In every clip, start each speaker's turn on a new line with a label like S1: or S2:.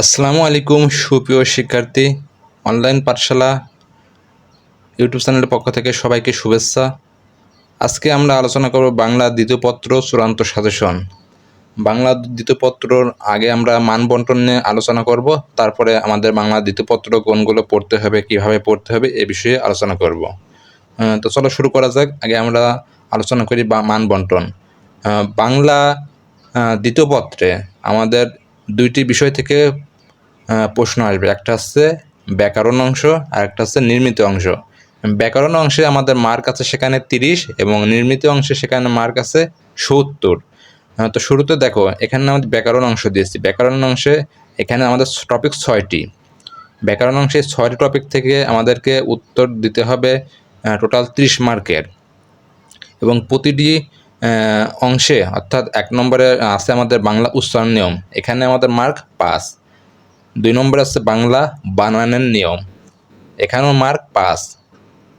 S1: আসসালামু আলাইকুম সুপ্রিয় শিক্ষার্থী। অনলাইন পাঠশালা ইউটিউব চ্যানেলের পক্ষ থেকে সবাইকে শুভেচ্ছা। আজকে আমরা আলোচনা করব বাংলা দ্বিতীয় পত্র চূড়ান্ত সাজেশন। বাংলা দ্বিতীয় পত্রর আগে আমরা মানবন্টন নিয়ে আলোচনা করব, তারপরে আমাদের বাংলা দ্বিতীয় পত্র কোনগুলো পড়তে হবে, কিভাবে পড়তে হবে এ বিষয়ে আলোচনা করব। তো চলো শুরু করা যাক। আগে আমরা আলোচনা করি মানবন্টন। বাংলা দ্বিতীয় পত্রে আমাদের দুইটি বিষয় থেকে প্রশ্ন আসবে। একটা হচ্ছে ব্যাকরণ অংশ আর একটা হচ্ছে নির্মিত অংশ। ব্যাকরণ অংশে আমাদের মার্ক আছে সেখানে 30 এবং নির্মিত অংশে সেখানে মার্ক আছে 70। তো শুরুতে দেখো, এখানে আমাদের ব্যাকরণ অংশ দিয়েছি। ব্যাকরণ অংশে এখানে আমাদের টপিক 6টি। ব্যাকরণ অংশে 6টি টপিক থেকে আমাদেরকে উত্তর দিতে হবে টোটাল 30 মার্কের, এবং প্রতিটি অংশে অর্থাৎ 1 নম্বরে আছে আমাদের বাংলা উচ্চারণ নিয়ম, এখানে আমাদের মার্ক 5। 2 নম্বরে আছে বাংলা বানানের নিয়ম, এখানেও মার্ক 5।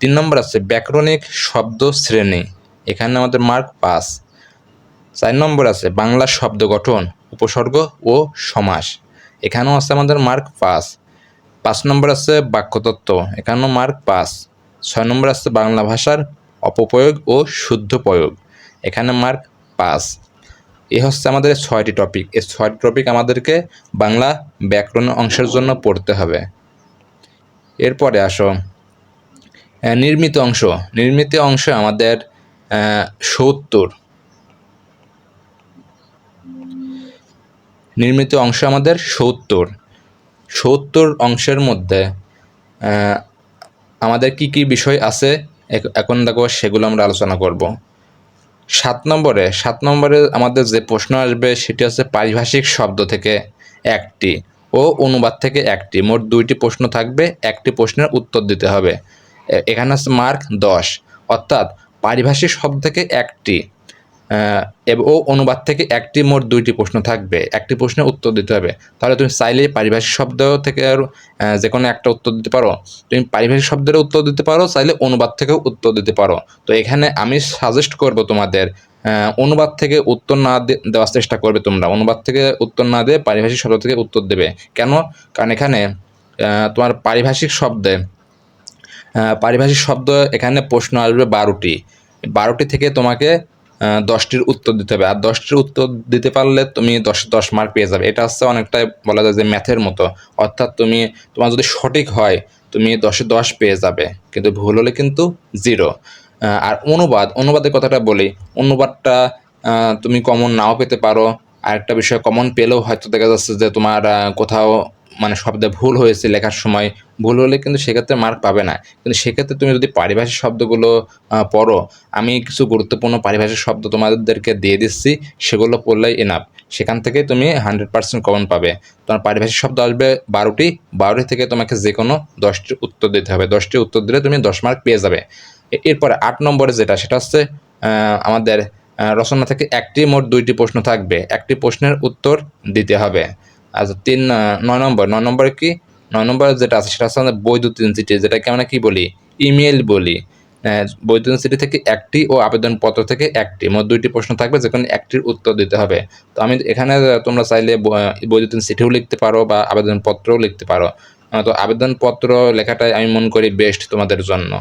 S1: 3 নম্বর আছে ব্যাকরণিক শব্দ শ্রেণী, এখানে আমাদের মার্ক 5। 4 নম্বর আছে বাংলা শব্দ গঠন, উপসর্গ ও সমাস, এখানেও আছে আমাদের মার্ক 5। 5 নম্বর আছে বাক্যতত্ত্ব, এখানেও মার্ক 5। 6 নম্বর আছে বাংলা ভাষার অপপ্রয়োগ ও শুদ্ধ প্রয়োগ, এখানে মার্ক 5। এ হচ্ছে আমাদের 6টি টপিক। এই 6টি টপিক আমাদেরকে বাংলা ব্যাকরণ অংশের জন্য পড়তে হবে। এরপরে আসো নির্মিত অংশ। নির্মিত অংশ আমাদের 70। নির্মিত অংশ আমাদের 70 অংশের মধ্যে আমাদের কি কি বিষয় আছে এখন দেখো, সেগুলো আমরা আলোচনা করব। 7 নম্বরে আমাদের যে প্রশ্ন আসবে সেটি হচ্ছে পারিভাষিক শব্দ থেকে একটি ও অনুবাদ থেকে একটি। মোট 2টি প্রশ্ন থাকবে, একটি প্রশ্নের উত্তর দিতে হবে। এখানে আছে মার্ক 10, অর্থাৎ পারিভাষিক শব্দ থেকে একটি ও অনুবাদ থেকে একটি, মোট 2টি প্রশ্ন থাকবে, একটি প্রশ্নের উত্তর দিতে হবে। তাহলে তুমি চাইলে পারিভাষিক শব্দ থেকে যে কোনো একটা উত্তর দিতে পারো। তুমি পারিভাষিক শব্দের উত্তর দিতে পারো, চাইলে অনুবাদ থেকেও উত্তর দিতে পারো। তো এখানে আমি সাজেস্ট করব তোমাদের অনুবাদ থেকে উত্তর না দেওয়ার চেষ্টা করবে। তোমরা অনুবাদ থেকে উত্তর না দিয়ে পারিভাষিক শব্দ থেকে উত্তর দেবে। কেন? কারণ এখানে তোমার পারিভাষিক শব্দ এখানে প্রশ্ন আসবে 12টি থেকে তোমাকে 10টির উত্তর দিতে হবে। আর 10টির উত্তর দিতে পারলে তুমি 10 মার্ক পেয়ে যাবে। এটা হচ্ছে অনেকটাই বলা যায় যে ম্যাথের মতো, অর্থাৎ তোমার যদি সঠিক হয় তুমি 10-এ 10 পেয়ে যাবে, কিন্তু ভুল হলে কিন্তু 0। আর অনুবাদের কথাটা বলি, অনুবাদটা তুমি কমন নাও পেতে পারো। আর একটা বিষয়, কমন পেলেও হয়তো দেখা যাচ্ছে যে তোমার কোথাও মানে শব্দে ভুল হয়েছে, লেখার সময় ভুল হলে কিন্তু সেক্ষেত্রে মার্ক পাবে না। কিন্তু সেক্ষেত্রে তুমি যদি পারিভাষিক শব্দগুলো পড়ো, আমি কিছু গুরুত্বপূর্ণ পারিভাষিক শব্দ তোমাদেরকে দিয়ে দিচ্ছি, সেগুলো পড়লেই এনাফ। সেখান থেকে তুমি 100% কমন পাবে। তোমার পারিভাষিক শব্দ আসবে 12টি থেকে তোমাকে যে কোনো 10টির উত্তর দিতে হবে। 10টি উত্তর দিলে তুমি 10 মার্ক পেয়ে যাবে। এরপরে 8 নম্বরে সেটা হচ্ছে আমাদের রচনা থেকে একটি, মোট 2টি প্রশ্ন থাকবে, একটি প্রশ্নের উত্তর দিতে হবে। আচ্ছা 9 নম্বরে কি? 9 নম্বরে যেটা আছে সেটা হচ্ছে আমাদের বৈদ্যুতিন চিঠি, যেটাকে আমরা কি বলি, ইমেল বলি। বৈদ্যুতিন চিঠি থেকে একটি ও আবেদনপত্র থেকে একটি, মোট 2টি প্রশ্ন থাকবে, যেখানে একটির উত্তর দিতে হবে। তো আমি এখানে তোমরা চাইলে বৈদ্যুতিন চিঠিও লিখতে পারো বা আবেদনপত্রও লিখতে পারো। তো আবেদনপত্র লেখাটাই আমি মনে করি বেস্ট তোমাদের জন্য।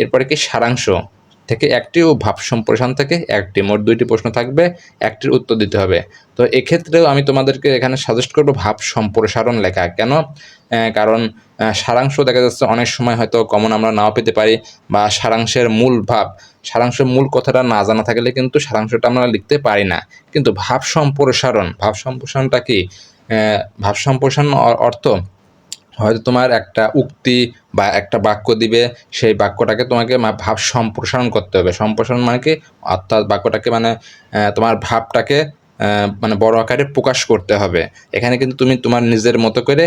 S1: এরপরে কি সারাংশ থেকে একটি ও ভাব সম্প্রসারণ থেকে একটি, মোট 2টি প্রশ্ন থাকবে, একটির উত্তর দিতে হবে। তো এক্ষেত্রেও আমি তোমাদেরকে এখানে সাজেস্ট করবো ভাব সম্প্রসারণ লেখা। কেন? কারণ সারাংশ দেখা যাচ্ছে অনেক সময় হয়তো কমন আমরা নাও পেতে পারি, বা সারাংশের মূল কথাটা না জানা থাকলে কিন্তু সারাংশটা আমরা লিখতে পারি না। কিন্তু ভাব সম্প্রসারণটা কি? ভাব সম্প্রসারণ অর্থ হয়তো তোমার একটা উক্তি বা একটা বাক্য দিবে, সেই বাক্যটাকে তোমাকে ভাব সম্প্রসারণ করতে হবে। সম্প্রসারণ মানে কি? অর্থাৎ বাক্যটাকে মানে তোমার ভাবটাকে মানে বড় আকারে প্রকাশ করতে হবে। এখানে কিন্তু তুমি তোমার নিজের মতো করে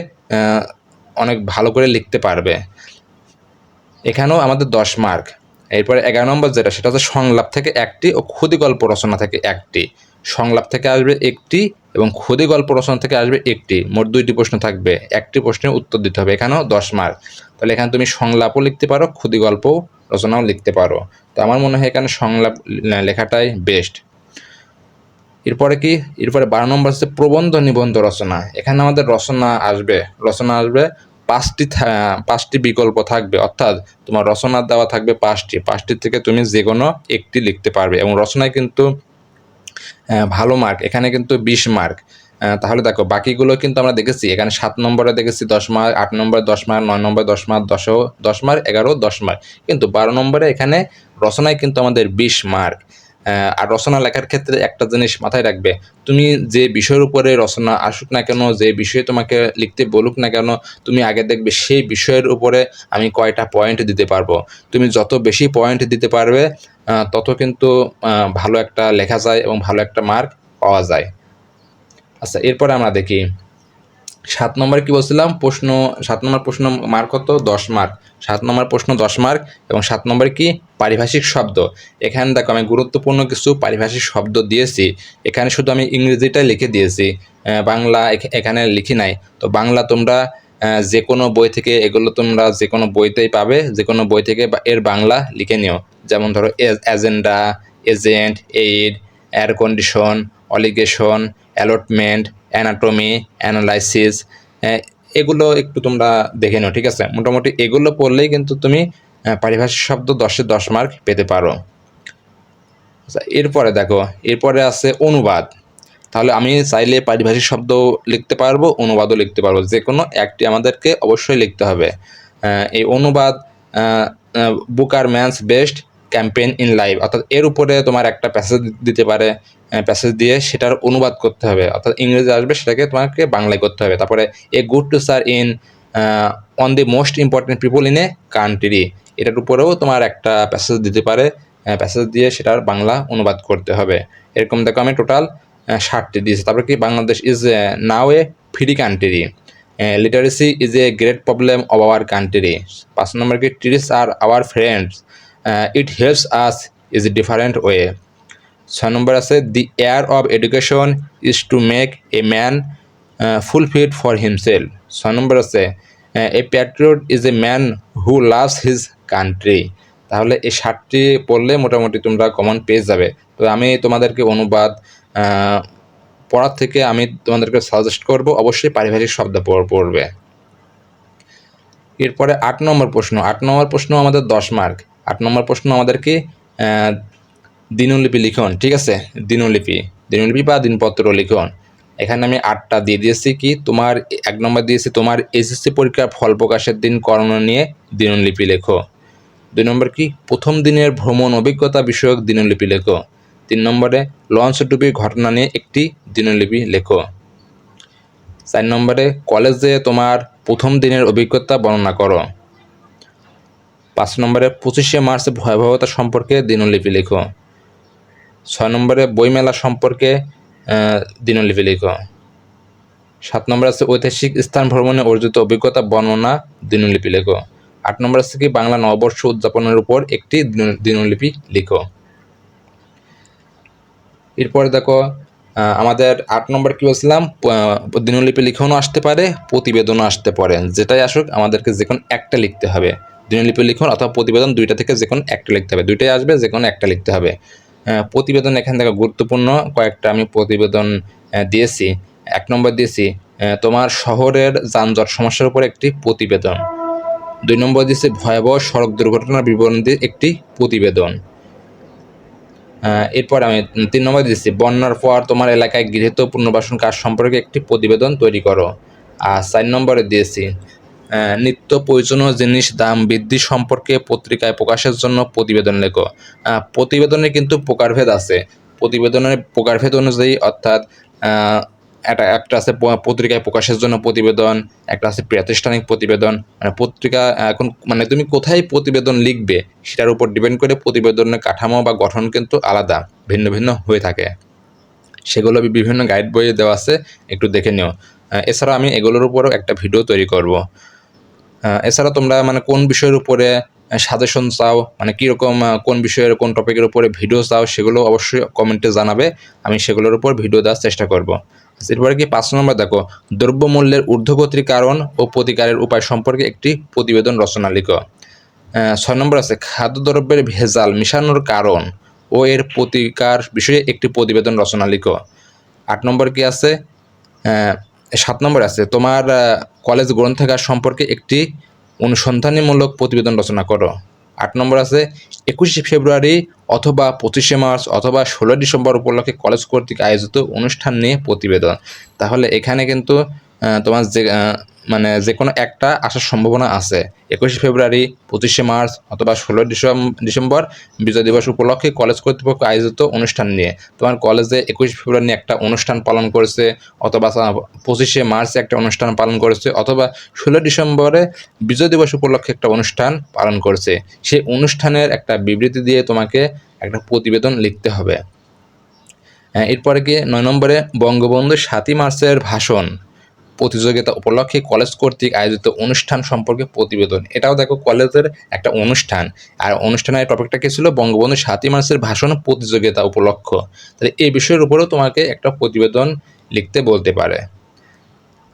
S1: অনেক ভালো করে লিখতে পারবে। এখানেও আমাদের 10 মার্ক। এরপরে 11 নম্বর সেটা হচ্ছে সংলাপ থেকে একটি ও ক্ষুদি গল্প রচনা থেকে একটি। সংলাপ থেকে আসবে একটি এবং ক্ষুদি গল্প রচনা থেকে আসবে একটি, মোট 2টি প্রশ্ন থাকবে, একটি প্রশ্নের উত্তর দিতে হবে। এখানেও 10 মার্ক। তাহলে এখানে তুমি সংলাপও লিখতে পারো, ক্ষুদি গল্প রচনাও লিখতে পারো। তো আমার মনে হয় এখানে সংলাপ লেখাটাই বেস্ট। এরপরে কি, এরপরে 12 নম্বর হচ্ছে প্রবন্ধ নিবন্ধ রচনা। এখানে আমাদের রচনা আসবে 5টি বিকল্প থাকবে, অর্থাৎ তোমার রচনা দেওয়া থাকবে 5টি থেকে তুমি যে কোনো একটি লিখতে পারবে। এবং রচনায় কিন্তু ভালো মার্ক, এখানে কিন্তু 20 মার্ক। তাহলে দেখো বাকিগুলো কিন্তু আমরা দেখেছি, এখানে 7 নম্বরে দেখেছি 10 মার্ক, 8 নম্বরে 10 মার্ক, 9 নম্বরে 10 মার্ক, 10 মার্ক, 11 10 মার্ক, কিন্তু 12 নম্বরে এখানে রচনায় কিন্তু আমাদের 20 মার্ক। আর রচনা লেখার ক্ষেত্রে একটা জিনিস মাথায় রাখবে, তুমি যে বিষয়ের উপরে রচনা আসুক না কেন, যে বিষয়ে তোমাকে লিখতে বলুক না কেন, তুমি আগে দেখবে সেই বিষয়ের উপরে আমি কয়টা পয়েন্ট দিতে পারবো। তুমি যত বেশি পয়েন্ট দিতে পারবে তত কিন্তু ভালো একটা লেখা যায় এবং ভালো একটা মার্ক পাওয়া যায়। আচ্ছা, এরপরে আমরা দেখি 7 নম্বরে কি বলছিলাম, 7 নম্বর প্রশ্ন মার্ক কত, 10 মার্ক। 7 নম্বর প্রশ্ন 10 মার্ক। এবং 7 নম্বরে কি, পারিভাষিক শব্দ। এখানে দেখো আমি গুরুত্বপূর্ণ কিছু পারিভাষিক শব্দ দিয়েছি, এখানে শুধু আমি ইংরেজিটাই লিখে দিয়েছি, বাংলা এখানে লিখি নাই। তো বাংলা তোমরা যে কোনো বই থেকে, এগুলো তোমরা যে কোনো বইতেই পাবে, যে কোনো বই থেকে এর বাংলা লিখে নিও। যেমন ধরো agenda, agent, aid, air condition, obligation, allotment, anatomy, analysis, এগুলো একটু তোমরা দেখে নিও, ঠিক আছে। মোটামুটি এগুলো পড়লেই কিন্তু তুমি পারিভাষিক শব্দ 10-এ 10 মার্ক পেতে পারো। আচ্ছা, এরপরে দেখো, এরপরে আছে অনুবাদ। তাহলে আমি চাইলে পারিভাষিক শব্দ লিখতে পারবো, অনুবাদও লিখতে পারবো, যে কোনো একটি আমাদেরকে অবশ্যই লিখতে হবে। এই অনুবাদ Booker man's best campaign in life, অর্থাৎ এর উপরে তোমার একটা প্যাসেজ দিতে পারে, প্যাসেজ দিয়ে সেটার অনুবাদ করতে হবে, অর্থাৎ ইংরেজি আসবে সেটাকে তোমাকে বাংলায় করতে হবে। তারপরে a good to sir in on the most important people in a country, এটার উপরেও তোমার একটা প্যাসেজ দিতে পারে, প্যাসেজ দিয়ে সেটার বাংলা অনুবাদ করতে হবে। এরকম দেখো আমি টোটাল 60টি দিয়েছি। তারপরে কি, Bangladesh is now A free country, literacy is a great problem of our country. 5 নম্বর কি, trees are our friends, it helps us is a different way. 6 নম্বর আছে, the air of education is to make a man fulfil for himself. 6 নম্বর আছে, এ Patriot is a man who loves his country. তাহলে এই 60টি পড়লে মোটামুটি তোমরা common পেয়ে যাবে। তো আমি তোমাদেরকে অনুবাদ পড়ার থেকে আমি তোমাদেরকে সাজেস্ট করব অবশ্যই পারিভাষিক শব্দ পড়বে। এরপরে 8 নম্বর প্রশ্ন। 8 নম্বর প্রশ্ন আমাদের 10 মার্ক। 8 নম্বর প্রশ্ন আমাদেরকে দিনলিপি লিখন, ঠিক আছে, দিনলিপি বা দিনপত্র লিখন। এখানে আমি 8টা দিয়ে দিয়েছি। কি, তোমার 1 নম্বর দিয়েছি তোমার এসএসসি পরীক্ষার ফল প্রকাশের দিন করণীয় নিয়ে দিনলিপি লেখো। 2 নম্বর কি, প্রথম দিনের ভ্রমণ অভিজ্ঞতা বিষয়ক দিনলিপি লেখো। 3 নম্বরে লঞ্চ ডুবির ঘটনা নিয়ে একটি দিনলিপি লেখো। 4 নম্বরে কলেজে তোমার প্রথম দিনের অভিজ্ঞতা বর্ণনা করো। 5 নম্বরে 25শে মার্চ ভয়াবহতা সম্পর্কে দিনলিপি লেখো। 6 নম্বরে বইমেলা সম্পর্কে দিনলিপি লেখো। 7 নম্বর আছে ঐতিহাসিক স্থান ভ্রমণে অর্জিত অভিজ্ঞতা বর্ণনা দিনলিপি লেখো। 8 নম্বর আছে কি, বাংলা নববর্ষ উদযাপনের উপর একটি দিনলিপি লিখো। এরপরে দেখো আমাদের 8 নম্বর কি বলছিলাম, দিনলিপি লিখনও আসতে পারে, প্রতিবেদনও আসতে পারে, যেটাই আসুক আমাদেরকে যে কোনো একটা লিখতে হবে। দিনলিপি লিখন অথবা প্রতিবেদন, দুইটা থেকে যে কোনো একটা লিখতে হবে, দুইটাই আসবে, যে কোনো একটা লিখতে হবে। প্রতিবেদন এখান থেকে গুরুত্বপূর্ণ কয়েকটা আমি প্রতিবেদন দিয়েছি। 1 নম্বর দিয়েছি তোমার শহরের যানজট সমস্যার উপর একটি প্রতিবেদন। 2 নম্বর দিয়েছি ভয়াবহ সড়ক দুর্ঘটনার বিবরণ দিয়ে একটি প্রতিবেদন। এরপর আমি 3 নম্বর দিয়েছি বন্যার পর তোমার এলাকায় গৃহীত পুনর্বাসন কাজ সম্পর্কে একটি প্রতিবেদন তৈরি করো। আর 4 নম্বরে দিয়েছি নিত্য প্রয়োজনীয় জিনিস দাম বৃদ্ধি সম্পর্কে পত্রিকায় প্রকাশের জন্য প্রতিবেদন লেখো। প্রতিবেদনে কিন্তু প্রকারভেদ আছে, প্রতিবেদনের প্রকারভেদ অনুযায়ী, অর্থাৎ একটা আছে পত্রিকায় প্রকাশের জন্য প্রতিবেদন, একটা আছে প্রাতিষ্ঠানিক প্রতিবেদন। মানে পত্রিকা এখন মানে তুমি কোথায় প্রতিবেদন লিখবে সেটার উপর ডিপেন্ড করে প্রতিবেদনের কাঠামো বা গঠন কিন্তু আলাদা, ভিন্ন ভিন্ন হয়ে থাকে। সেগুলো বিভিন্ন গাইড বইয়ে দেওয়া আছে, একটু দেখে নিও। এছাড়া আমি এগুলোর উপরেও একটা ভিডিও তৈরি করব। এছাড়া তোমরা মানে কোন বিষয়ের উপরে সাজেশন চাও, মানে কীরকম কোন বিষয়ের কোন টপিকের উপরে ভিডিও চাও, সেগুলো অবশ্যই কমেন্টে জানাবে, আমি সেগুলোর উপর ভিডিও দেওয়ার চেষ্টা করব। এরপরে কি 5 নম্বর দেখো দ্রব্যমূল্যের ঊর্ধ্বগতির কারণ ও প্রতিকারের উপায় সম্পর্কে একটি প্রতিবেদন রচনা লিখো। 6 নম্বর আছে খাদ্যদ্রব্যের ভেজাল মিশানোর কারণ ও এর প্রতিকার বিষয়ে একটি প্রতিবেদন রচনা লিখো। 8 নম্বর কি আছে, 7 নম্বর আছে তোমার কলেজ গ্রন্থাগার সম্পর্কে একটি অনুসন্ধানীমূলক প্রতিবেদন রচনা করো। 8 নম্বর আছে 21শে ফেব্রুয়ারি অথবা 25শে মার্চ অথবা 16 ডিসেম্বর উপলক্ষে কলেজ কর্তৃক আয়োজিত অনুষ্ঠান নিয়ে প্রতিবেদন। তাহলে এখানে কিন্তু তোমার মানে যে কোনো একটা আসার সম্ভাবনা আছে। 21শে ফেব্রুয়ারি, 25শে মার্চ অথবা 16 ডিসেম্বর বিজয় দিবস উপলক্ষে কলেজ কর্তৃপক্ষ আয়োজিত অনুষ্ঠান নিয়ে। তোমার কলেজে 21শে ফেব্রুয়ারি নিয়ে একটা অনুষ্ঠান পালন করেছে, অথবা 25শে মার্চে একটা অনুষ্ঠান পালন করেছে, অথবা 16 ডিসেম্বরে বিজয় দিবস উপলক্ষে একটা অনুষ্ঠান পালন করেছে। সেই অনুষ্ঠানের একটা বিবৃতি দিয়ে তোমাকে একটা প্রতিবেদন লিখতে হবে। এরপরে কি 9 নম্বরে বঙ্গবন্ধু 7ই মার্চের ভাষণ প্রতিযোগিতা উপলক্ষে কলেজ কর্তৃক আয়োজিত অনুষ্ঠান সম্পর্কে প্রতিবেদন। এটাও দেখো কলেজের একটা অনুষ্ঠান, আর অনুষ্ঠানের টপিকটা কি ছিল, বঙ্গবন্ধু 7ই মার্চের ভাষণ প্রতিযোগিতা উপলক্ষ। তাহলে এই বিষয়ের উপরেও তোমাকে একটা প্রতিবেদন লিখতে বলতে পারে।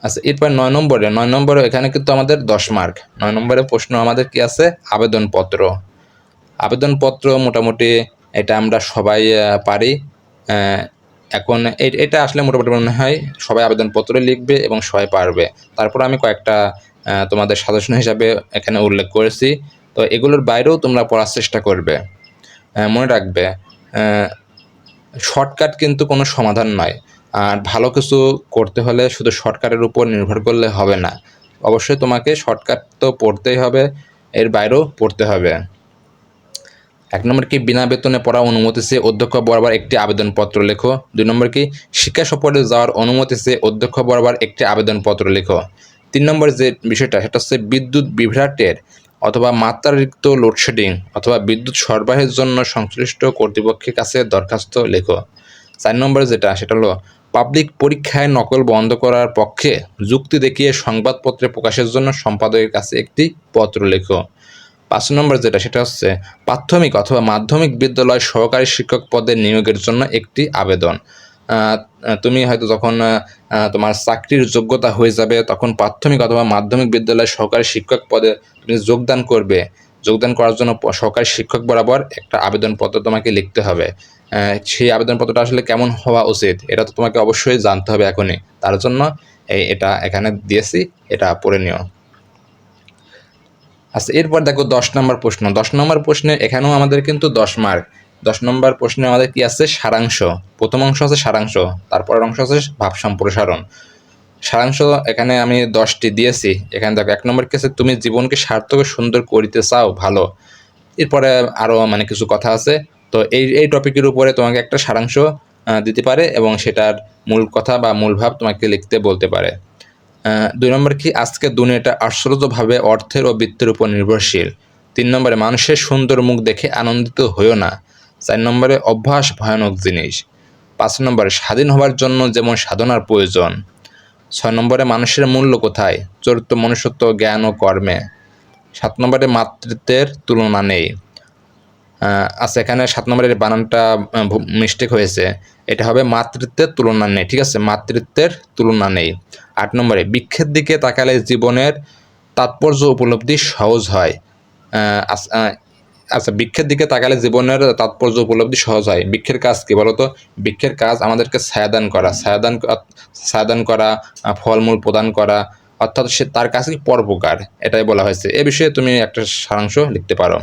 S1: আচ্ছা, এরপর 9 নম্বরে এখানে কিন্তু আমাদের 10 মার্ক। 9 নম্বরের প্রশ্ন আমাদের কি আছে, আবেদনপত্র মোটামুটি এটা আমরা সবাই পারি। এখন এটা আসলে মোটামুটি মনে হয় সবাই আবেদনপত্র লিখবে এবং সবাই পারবে। তারপর আমি কয়েকটা তোমাদের সাজেশন হিসাবে এখানে উল্লেখ করেছি, তো এগুলোর বাইরেও তোমরা পড়ার চেষ্টা করবে। মনে রাখবে, শর্টকাট কিন্তু কোনো সমাধান নয়, আর ভালো কিছু করতে হলে শুধু শর্টকাটের উপর নির্ভর করলে হবে না। অবশ্যই তোমাকে শর্টকাট তো পড়তেই হবে, এর বাইরেও পড়তে হবে। 1 নম্বর কি, বিনা বেতনে পড়া অনুমতি চেয়ে অধ্যক্ষ বরাবর একটি আবেদনপত্র লেখো। 2 নম্বর কি, শিক্ষা সফরে যাওয়ার অনুমতি চেয়ে অধ্যক্ষ বরাবর একটি আবেদনপত্র লেখো। 3 নম্বর যে বিষয়টা সেটা হচ্ছে বিদ্যুৎ বিভ্রাটের অথবা মাত্রাতিরিক্ত লোডশেডিং অথবা বিদ্যুৎ সরবরাহের জন্য সংশ্লিষ্ট কর্তৃপক্ষের কাছে দরখাস্ত লেখো। 4 নম্বরে যেটা সেটা হলো পাবলিক পরীক্ষায় নকল বন্ধ করার পক্ষে যুক্তি দেখিয়ে সংবাদপত্রে প্রকাশের জন্য সম্পাদকের কাছে একটি পত্র লেখো। 5 নম্বর যেটা সেটা হচ্ছে প্রাথমিক অথবা মাধ্যমিক বিদ্যালয় সহকারী শিক্ষক পদে নিয়োগের জন্য একটি আবেদন। তুমি হয়তো যখন তোমার চাকরির যোগ্যতা হয়ে যাবে তখন প্রাথমিক অথবা মাধ্যমিক বিদ্যালয় সহকারী শিক্ষক পদে তুমি যোগদান করবে। যোগদান করার জন্য সহকারী শিক্ষক বরাবর একটা আবেদনপত্র তোমাকে লিখতে হবে। সেই আবেদনপত্রটা আসলে কেমন হওয়া উচিত এটা তো তোমাকে অবশ্যই জানতে হবে এখনই। তার জন্য এটা এখানে দিয়েছি, এটা পড়ে নিও। আচ্ছা, এরপর দেখো 10 নম্বর প্রশ্ন। 10 নম্বর প্রশ্নে এখানেও আমাদের কিন্তু 10 মার্ক। 10 নম্বর প্রশ্নে আমাদের কি আছে, সারাংশ। প্রথম অংশ আছে সারাংশ, তারপরের অংশ আছে ভাব সম্প্রসারণ। সারাংশ এখানে আমি 10টি দিয়েছি। এখানে দেখো 1 নম্বর কি আছে, তুমি জীবনকে সার্থক ও সুন্দর করিতে চাও, ভালো। এরপরে আরও মানে কিছু কথা আছে, তো এই টপিকের উপরে তোমাকে একটা সারাংশ দিতে পারে এবং সেটার মূল কথা বা মূল ভাব তোমাকে লিখতে বলতে পারে। 2 নম্বর কি, আজকে দুনিয়াটা আশ্চর্যভাবে অর্থের ও বৃত্তের উপর নির্ভরশীল। 3 নম্বরে মানুষের সুন্দর মুখ দেখে আনন্দিত হইও না। 4 নম্বরে অভ্যাস ভয়ানক জিনিস। 5 নম্বরে স্বাধীন হওয়ার জন্য যেমন সাধনার প্রয়োজন। 6 নম্বরে মানুষের মূল্য কোথায়, চরিত্র, মনুষ্যত্ব, জ্ঞান ও কর্মে। 7 নম্বরে মাতৃত্বের তুলনা নেই। আচ্ছা, এখানে 7 নম্বরের বানানটা মিস্টেক হয়েছে, এটা হবে মাতৃত্বের তুলনা নেই, ঠিক আছে, মাতৃত্বের তুলনা নেই। 8 নম্বরে বৃক্ষের দিকে তাকালে জীবনের তাৎপর্য উপলব্ধি সহজ হয়। আচ্ছা, বৃক্ষের দিকে তাকালে জীবনের তাৎপর্য উপলব্ধি সহজ হয়। বৃক্ষের কাজ কি বলতো, বৃক্ষের কাজ আমাদেরকে ছায়াদান করা, ছায়াদান করা, ফলমূল প্রদান করা, অর্থাৎ সে তার কাছে কি পরোপকার, এটাই বলা হয়েছে। এ বিষয়ে তুমি একটা সারাংশ লিখতে পারো।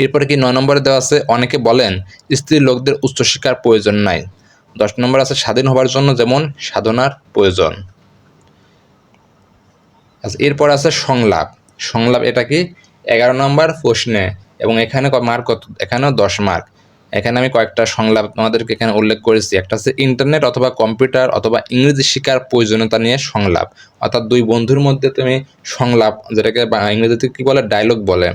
S1: এরপরে কি 9 নম্বরে দেওয়া আছে, অনেকে বলেন স্ত্রীর লোকদের উচ্চশিক্ষার প্রয়োজন নাই। 10 নম্বর আছে স্বাধীন হবার জন্য যেমন সাধনার প্রয়োজন। আচ্ছা, এরপর আছে সংলাপ। সংলাপ এটা কি 11 নম্বর প্রশ্নে, এবং এখানে মার্ক কত, এখানেও 10 মার্ক। এখানে আমি কয়েকটা সংলাপ তোমাদেরকে এখানে উল্লেখ করেছি। একটা হচ্ছে ইন্টারনেট অথবা কম্পিউটার অথবা ইংরেজি শেখার প্রয়োজনীয়তা নিয়ে সংলাপ, অর্থাৎ দুই বন্ধুর মধ্যে তুমি সংলাপ, যেটাকে ইংরেজিতে কি বলে, ডায়লগ বলে,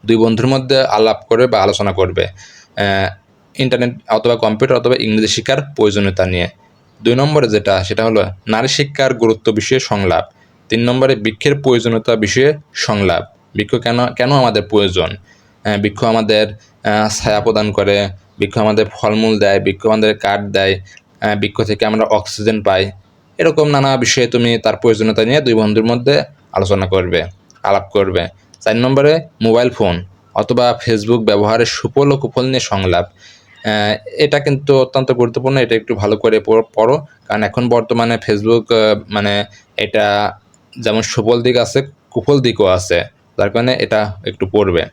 S1: দুই বন্ধুর মধ্যে আলাপ করবে বা আলোচনা করবে ইন্টারনেট অথবা কম্পিউটার অথবা ইংরেজি শিক্ষার প্রয়োজনীয়তা নিয়ে। 2 নম্বরে যেটা সেটা হলো নারী শিক্ষার গুরুত্ব বিষয়ে সংলাপ। 3 নম্বরে বৃক্ষের প্রয়োজনীয়তা বিষয়ে সংলাপ, বৃক্ষ কেন আমাদের প্রয়োজন। বৃক্ষ আমাদের ছায়া প্রদান করে, বৃক্ষ আমাদের ফলমূল দেয়, বৃক্ষ আমাদের কাঠ দেয়, বৃক্ষ থেকে আমরা অক্সিজেন পাই। এরকম নানা বিষয়ে তুমি তার প্রয়োজনীয়তা নিয়ে দুই বন্ধুর মধ্যে আলোচনা করবে, আলাপ করবে। 4 নম্বরে মোবাইল ফোন, অথবা ফেসবুক ব্যবহারের সুফল ও কুফল নিয়ে সংলাপ। এটা কিন্তু অত্যন্ত গুরুত্বপূর্ণ, এটা একটু ভালো করে পড়ো, কারণ এখন বর্তমানে ফেসবুক মানে এটা যেমন সুফল দিক আছে, কুফল দিকও আছে, যার কারণে এটা একটু পড়বে।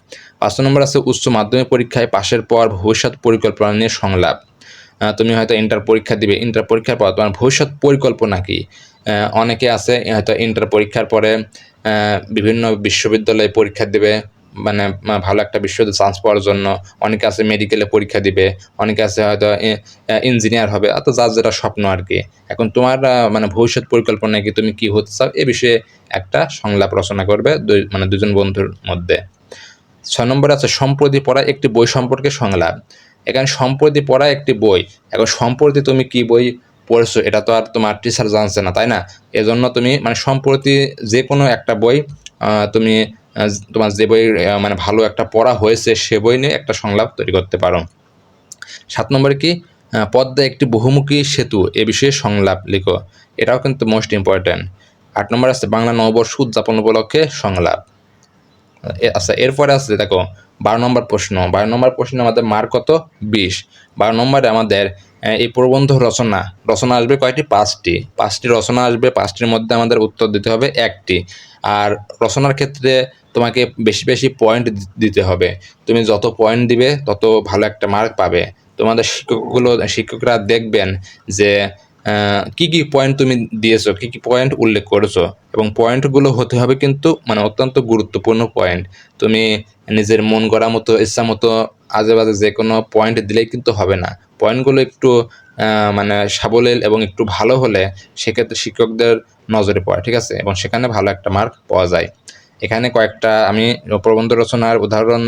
S1: 5 নম্বর আছে উচ্চ মাধ্যমিক পরীক্ষায় পাশের পর ভবিষ্যৎ পরিকল্পনা নিয়ে সংলাপ। তুমি হয়তো ইন্টার পরীক্ষা দিবে, ইন্টার পরীক্ষার পর তোমার ভবিষ্যৎ পরিকল্পনা কী? অনেকে আছে হয়তো ইন্টার পরীক্ষার পরে বিভিন্ন বিশ্ববিদ্যালয়ে পরীক্ষা দেবে, মানে ভালো একটা বিশ্ববিদ্যালয়ে চান্স পাওয়ার জন্য। অনেকে আছে মেডিকেলে পরীক্ষা দিবে, অনেকে আছে হয়তো ইঞ্জিনিয়ার হবে, অর্থাৎ যার যেটা স্বপ্ন আর কি। এখন তোমার মানে ভবিষ্যৎ পরিকল্পনা কি, তুমি কি হতে চাও, এ বিষয়ে একটা সংলাপ রচনা করবে মানে দুজন বন্ধুর মধ্যে। 6 নম্বরে আছে সম্প্রতি পড়া একটি বই সম্পর্কে সংলাপ। এখানে সম্প্রতি পড়া একটি বই, এখন সম্প্রতি তুমি কি বই পড়েছো এটা তো আর তোমার টিচার জানছে না, তাই না? এজন্য তুমি মানে সম্প্রতি যে কোনো একটা বই তুমি তোমার যে বই মানে ভালো একটা পড়া হয়েছে সে বই নিয়ে একটা সংলাপ তৈরি করতে পারো। 7 নম্বরে কি পদ্মা একটি বহুমুখী সেতু, এ বিষয়ে সংলাপ লিখো, এটাও কিন্তু মোস্ট ইম্পর্ট্যান্ট। 8 নম্বর আছে বাংলা নববর্ষ উদযাপন উপলক্ষে সংলাপ। আচ্ছা, এরপরে আছে দেখো 12 নম্বর প্রশ্ন। 12 নম্বর প্রশ্নে আমাদের মার্ক কত? 20। 12 নম্বরে আমাদের এই প্রবন্ধ রচনা আসবে কয়টি? 5টি রচনা আসবে, 5টির মধ্যে আমাদের উত্তর দিতে হবে 1টি। আর রচনার ক্ষেত্রে তোমাকে বেশি বেশি পয়েন্ট দিতে হবে, তুমি যত পয়েন্ট দিবে তত ভালো একটা মার্ক পাবে। তোমাদের শিক্ষকরা দেখবেন যে কি কি পয়েন্ট তুমি দিয়েছো, কি কি পয়েন্ট উল্লেখ করেছো, এবং পয়েন্টগুলো হতে হবে কিন্তু মানে অত্যন্ত গুরুত্বপূর্ণ পয়েন্ট। তুমি নিজের মন গড়া মতো ইচ্ছা মতো আজে বাজে যে কোনো পয়েন্ট দিলেই কিন্তু হবে না, পয়েন্টগুলো একটু মানে সাবলীল এবং একটু ভালো হলে সেক্ষেত্রে শিক্ষকদের নজরে পড়ে, ঠিক আছে, এবং সেখানে ভালো একটা মার্ক পাওয়া যায়। এখানে কয়েকটা আমি প্রবন্ধ রচনার উদাহরণ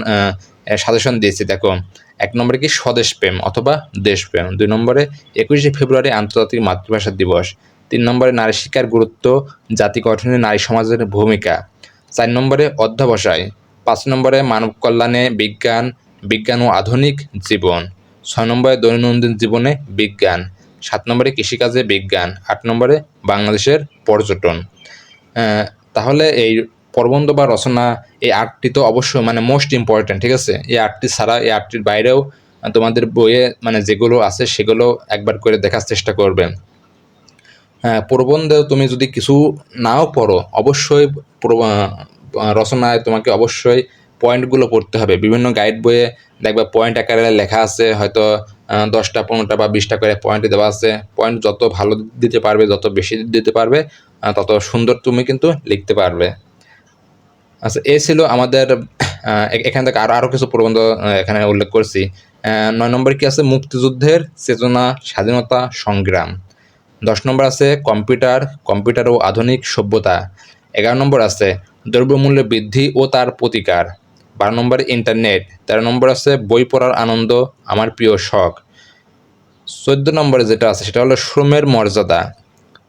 S1: সাজেশন দিয়েছি, দেখো। 1 নম্বরে কি স্বদেশপ্রেম অথবা দেশপ্রেম। 2 নম্বরে 21শে ফেব্রুয়ারি আন্তর্জাতিক মাতৃভাষা দিবস। 3 নম্বরে নারী শিক্ষার গুরুত্ব, জাতি গঠনে নারী সমাজের ভূমিকা। 4 নম্বরে অধ্যবসায়। 5 নম্বরে মানব কল্যাণে বিজ্ঞান ও আধুনিক জীবন। 6 নম্বরে দৈনন্দিন জীবনে বিজ্ঞান। 7 নম্বরে কৃষিকাজে বিজ্ঞান। 8 নম্বরে বাংলাদেশের পর্যটন। তাহলে এই প্রবন্ধ বা রচনা এই 8টি তো অবশ্যই মানে মোস্ট ইম্পর্ট্যান্ট, ঠিক আছে। এই 8টি ছাড়া, এই 8টির বাইরেও তোমাদের বইয়ে মানে যেগুলো আছে সেগুলো একবার করে দেখার চেষ্টা করবে। প্রবন্ধেও তুমি যদি কিছু নাও পড়ো, অবশ্যই রচনায় তোমাকে অবশ্যই পয়েন্টগুলো পড়তে হবে। বিভিন্ন গাইড বইয়ে দেখবে পয়েন্ট আকারে লেখা আছে, হয়তো 10টা 15টা বা 20টা করে পয়েন্ট দেওয়া আছে। পয়েন্ট যত ভালো দিতে পারবে, যত বেশি দিতে পারবে, তত সুন্দর তুমি কিন্তু লিখতে পারবে। আচ্ছা, এই ছিল আমাদের এখান থেকে আরও কিছু প্রবন্ধ এখানে উল্লেখ করছি। 9 নম্বর কি আছে মুক্তিযুদ্ধের চেতনা, স্বাধীনতা সংগ্রাম। 10 নম্বর আছে কম্পিউটার ও আধুনিক সভ্যতা। 11 নম্বর আছে দ্রব্যমূল্য বৃদ্ধি ও তার প্রতিকার। 12 নম্বরে ইন্টারনেট। 13 নম্বর আছে বই পড়ার আনন্দ, আমার প্রিয় শখ। 14 নম্বরে যেটা আছে সেটা হলো শ্রমের মর্যাদা।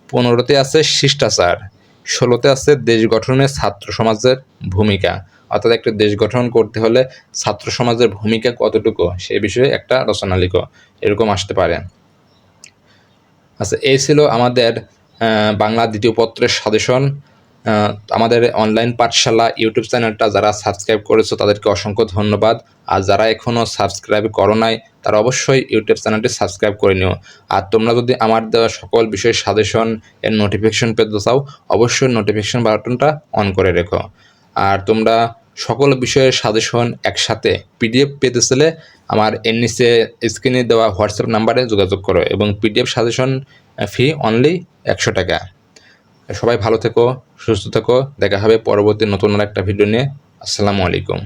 S1: 15তে আছে শিষ্টাচার। 16তে আছে দেশ গঠনে ছাত্র সমাজের ভূমিকা, অর্থাৎ একটা দেশ গঠন করতে হলে ছাত্র সমাজের ভূমিকা কতটুকু সে বিষয়ে একটা রচনা লিখো, এরকম আসতে পারে। আচ্ছা, এই ছিল আমাদের বাংলা দ্বিতীয় পত্রের সাজেশন। আমাদের অনলাইন পাঠশালা ইউটিউব চ্যানেলটা যারা সাবস্ক্রাইব করেছো তাদেরকে অসংখ্য ধন্যবাদ। আর যারা এখনও সাবস্ক্রাইব করো নাই তারা অবশ্যই ইউটিউব চ্যানেলটি সাবস্ক্রাইব করে নিও। আর তোমরা যদি আমার দেওয়া সকল বিষয়ের সাজেশন এর নোটিফিকেশন পেতে চাও, অবশ্যই নোটিফিকেশন বাটনটা অন করে রেখো। আর তোমরা সকল বিষয়ের সাজেশন একসাথে পিডিএফ পেতে চাইলে আমার এর নিচে স্ক্রিনে দেওয়া হোয়াটসঅ্যাপ নাম্বারে যোগাযোগ করো, এবং পিডিএফ সাজেশন ফি অনলি 100 টাকা। সবাই ভালো থেকো, সুস্থ থেকো, দেখা হবে পরবর্তী নতুন একটা ভিডিও নিয়ে। আসসালামু আলাইকুম।